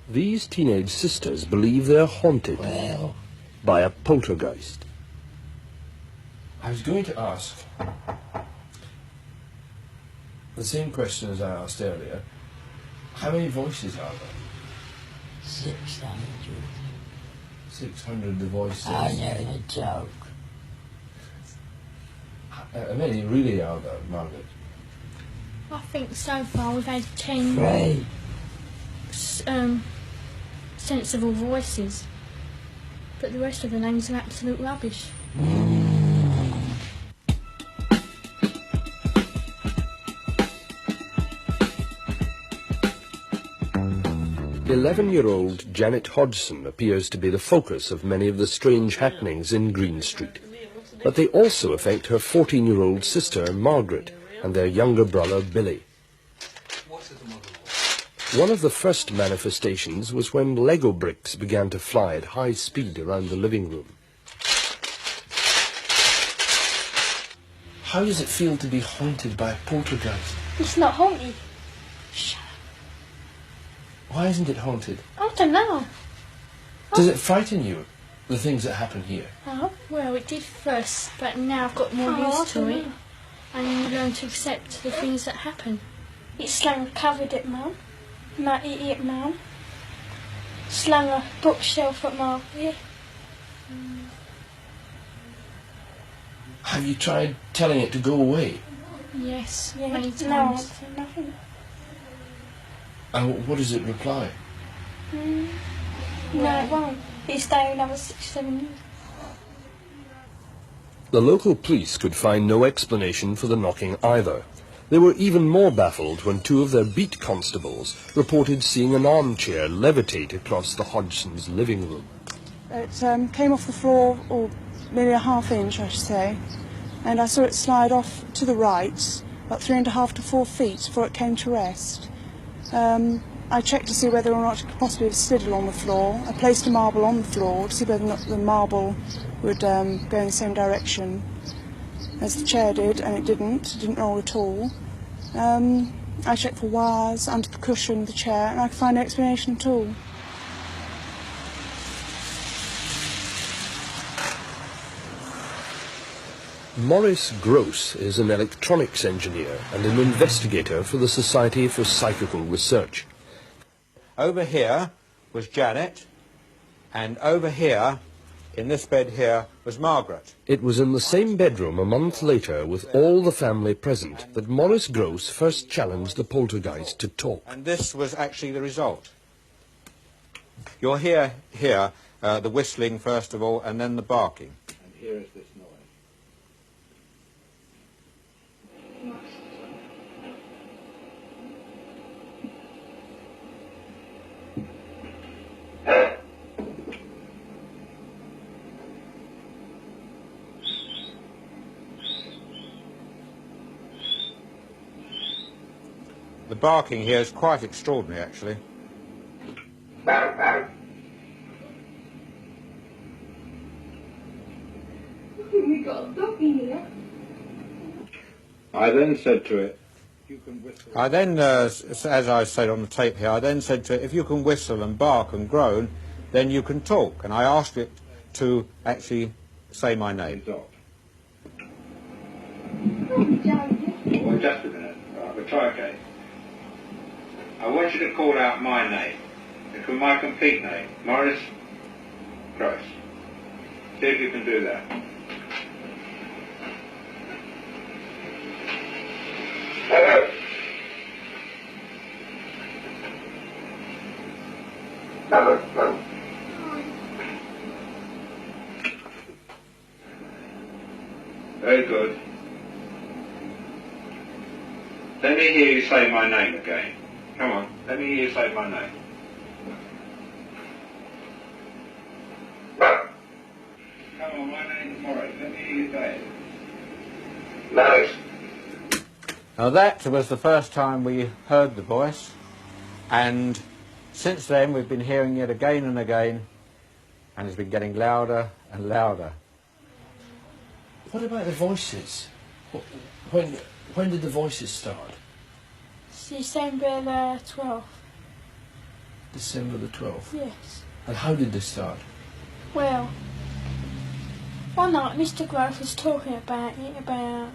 These teenage sisters believe they're haunted by a poltergeist. I was going to ask the same question as I asked earlier. How many voices are there? 600. 600 voices. I know the joke. How many really are there, Margaret? I think so far we've had 10 Three. sensible voices, but the rest of the names are absolute rubbish. 11-year-old Janet Hodgson appears to be the focus of many of the strange happenings in Green Street. But they also affect her 14-year-old sister, Margaret, and their younger brother, Billy. One of the first manifestations was when Lego bricks began to fly at high speed around the living room. How does it feel to be haunted by a poltergeist? It's not haunted. Why isn't it haunted? I don't know. Does it frighten you, the things that happen here? Oh, well, it did first, but now I've got more used to it, and you learn to accept the things that happen. It slung covered at Mum, my idiot Mum. Slung a bookshelf at Margaret. Have you tried telling it to go away? Yes, Yeah, many no times. answer, nothing. And what does it reply? No, it won't. It'll stay another 6-7 years. The local police could find no explanation for the knocking either. They were even more baffled when two of their beat constables reported seeing an armchair levitate across the Hodgsons' living room. It came off the floor, or maybe a half-inch, I should say, and I saw it slide off to the right, about 3.5 to 4 feet before it came to rest. I checked to see whether or not it could possibly have slid along the floor. I placed a marble on the floor to see whether or not the marble would go in the same direction as the chair did, and it didn't roll at all. I checked for wires under the cushion of the chair, and I could find no explanation at all. Maurice Gross is an electronics engineer and an investigator for the Society for Psychical Research. Over here was Janet, and over here, in this bed here, was Margaret. It was in the same bedroom a month later, with all the family present, that Maurice Gross first challenged the poltergeist to talk. And this was actually the result. You'll hear here the whistling first of all, and then the barking. And here is this noise. The barking here is quite extraordinary, actually. We got a dog in here. I then said to it, I then, as I said on the tape here, I then said to it, if you can whistle and bark and groan, then you can talk. And I asked it to actually say my name. Oh, Johnny. Well, just a minute. Right, we'll try again. I want you to call out my name. It's my complete name, Maurice Gross. See if you can do that. Very good. Let me hear you say my name again. Come on, let me hear you say my name. Come on, my name's Maurice. Let me hear you say it. Maurice. Now that was the first time we heard the voice, and since then we've been hearing it again and again, and it's been getting louder and louder. What about the voices? When did the voices start? December 12th. December the 12th. Yes. And how did this start? Well, one night Mr. Grove was talking about it about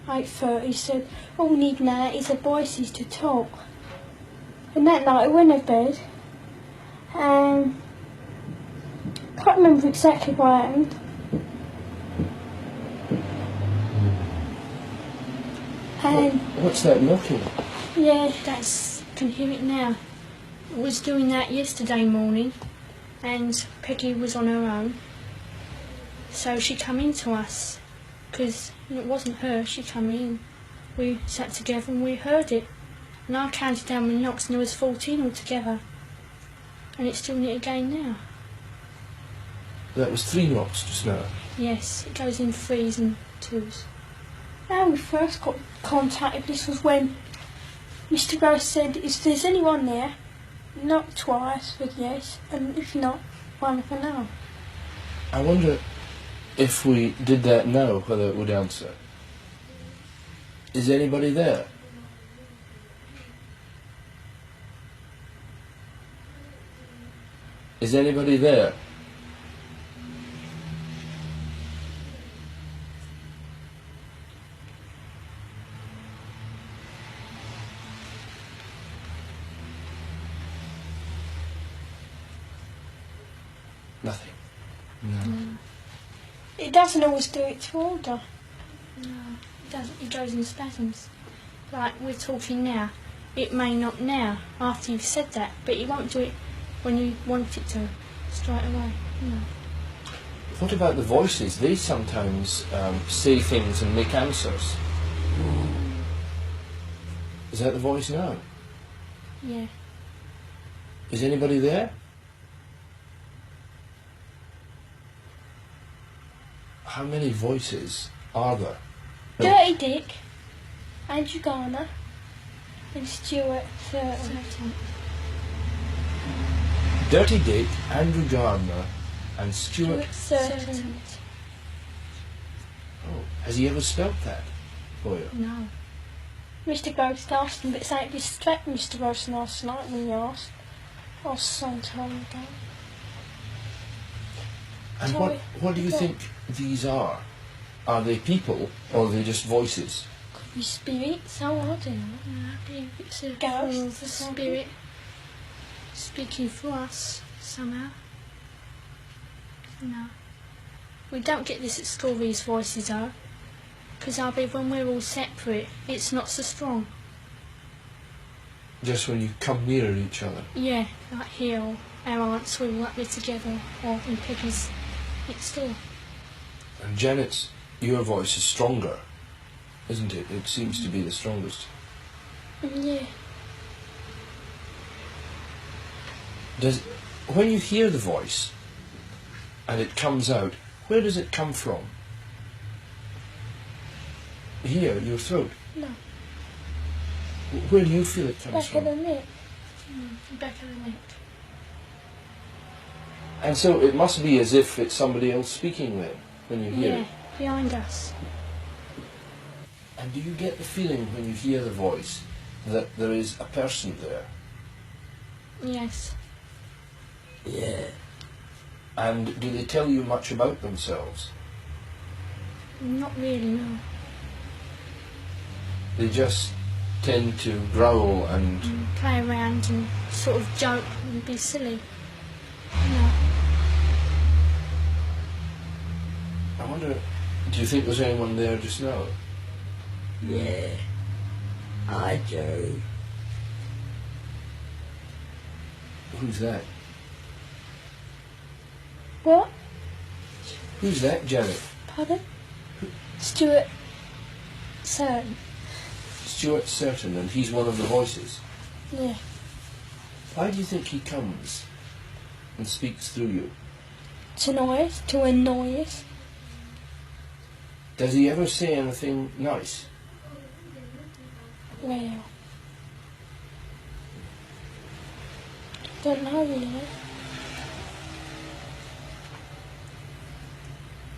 8:30. He said, all we need now is the voices to talk. And that night I went to bed and can't remember exactly what happened. And What's that knocking? yeah, Can hear it now. I was doing that yesterday morning, and Peggy was on her own. So she come in to us, because it wasn't her, she come in. We sat together and we heard it. And I counted down the knocks and there was 14 altogether. And it's doing it again now. That was 3 knocks just now. Yes, it goes in 3s and 2s. how we first got contacted, this was when Mr. Grove said, if there's anyone there, knock twice with yes, and if not, one for no. I wonder if we did that now, whether it would answer. Is anybody there? Is anybody there? Nothing. No. It doesn't always do it to order. No, it doesn't. It goes in spasms. Like we're talking now. It may not now, after you've said that, but it won't do it when you want it to, straight away. No. What about the voices? They sometimes say things and make answers. Is that the voice now? Yeah. Is anybody there? How many voices are there? Dirty Dick, Andrew Garner, and Stuart Thurton. Dirty Dick, Andrew Gardner, and Stuart. Thurton. Oh, has he ever spelt that for you? No. Mr. Groves asked him, but it's like distract Mr. Groves last night when he asked. Or some time ago. And Sorry, what do you think these are? Are they people or are they just voices? Could be spirits, oh, I don't know. I believe it's a Ghosts form or of something. spirit speaking for us somehow. No. We don't get this at school, these voices are. Because I believe when we're all separate, it's not so strong. Just when you come near each other. Yeah, like here, or our aunts, we were up there together, or in Peggy's next door. And Janet's, your voice is stronger, isn't it? It seems to be the strongest. Yeah. When you hear the voice and it comes out, where does it come from? Here, your throat? No. Where do you feel it comes Back of from? the neck. Back of the neck. And so it must be as if it's somebody else speaking then, when you hear Yeah, it. behind us. And do you get the feeling when you hear the voice that there is a person there? Yes. Yeah. And do they tell you much about themselves? Not really, no. They just tend to growl and... Play around and sort of joke and be silly. No. I wonder, do you think there's anyone there just now? Yeah. I do. Who's that? What? Who's that, Janet? Pardon? Stuart Thurton. Stuart Certain, and he's one of the voices. Yeah. Why do you think he comes and speaks through you? To annoy us. Does he ever say anything nice? Well. Don't know really.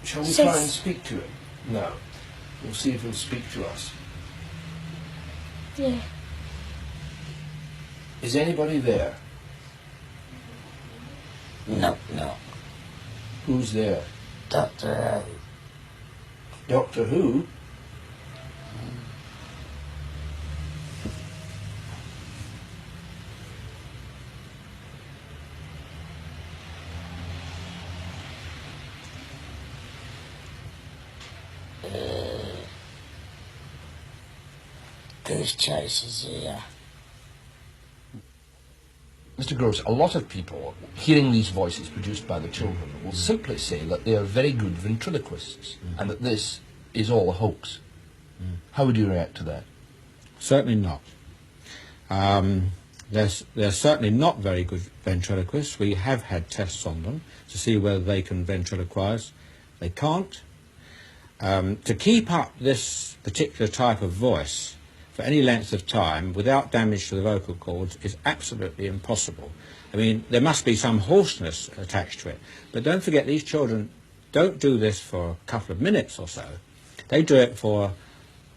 Shall we Says- try and speak to him? No. We'll see if he'll speak to us. Yeah. Is anybody there? Knock, knock. Who's there? Doctor Doctor Who? Goose Chasers here. Mr. Gross, a lot of people, hearing these voices produced by the children, will simply say that they are very good ventriloquists and that this is all a hoax. How would you react to that? Certainly not. They're certainly not very good ventriloquists. We have had tests on them to see whether they can ventriloquize. They can't. To keep up this particular type of voice for any length of time without damage to the vocal cords is absolutely impossible. I mean, there must be some hoarseness attached to it. But don't forget, these children don't do this for a couple of minutes or so. They do it for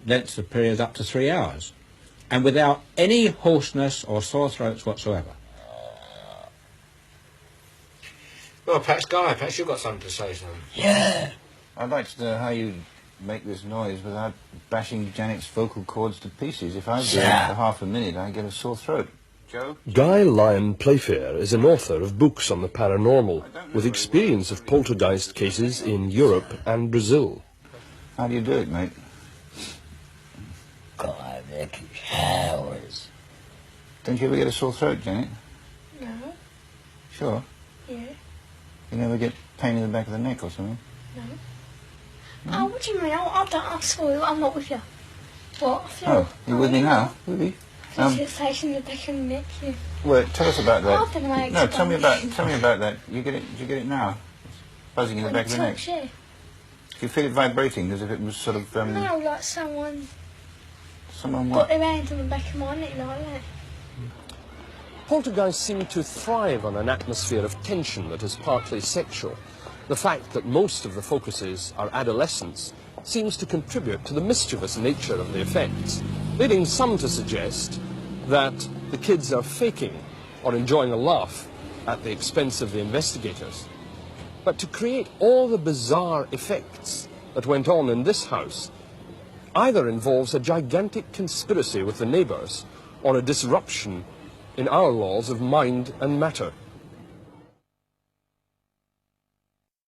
lengths of periods up to 3 hours, and without any hoarseness or sore throats whatsoever. Well, perhaps, Guy, perhaps you've got something to say, son. Yeah. I'd like to know how you make this noise without bashing Janet's vocal cords to pieces. If I do it for half a minute, I get a sore throat. Joe? Guy Lyon Playfair is an author of books on the paranormal, with experience of poltergeist cases in Europe and Brazil. How do you do it, mate? God, they're cowards. Don't you ever get a sore throat, Janet? No. Sure. Yeah. You never get pain in the back of the neck or something? No. Oh, what do you mean? I'm sorry, I'm not with you. What? I feel, Oh, you with me now? With me? Sensation in the back of the neck, yeah. Well, tell us about that. I don't know how to No, tell me explain about that. You get it? Did you get it now? Buzzing in the back of the neck. Yeah. Do you feel it vibrating as if it was sort of No, like someone someone put what? their hand on the back of my neck like that. Poltergeists seem to thrive on an atmosphere of tension that is partly sexual. The fact that most of the focuses are adolescents seems to contribute to the mischievous nature of the effects, leading some to suggest that the kids are faking or enjoying a laugh at the expense of the investigators. But to create all the bizarre effects that went on in this house either involves a gigantic conspiracy with the neighbours or a disruption in our laws of mind and matter.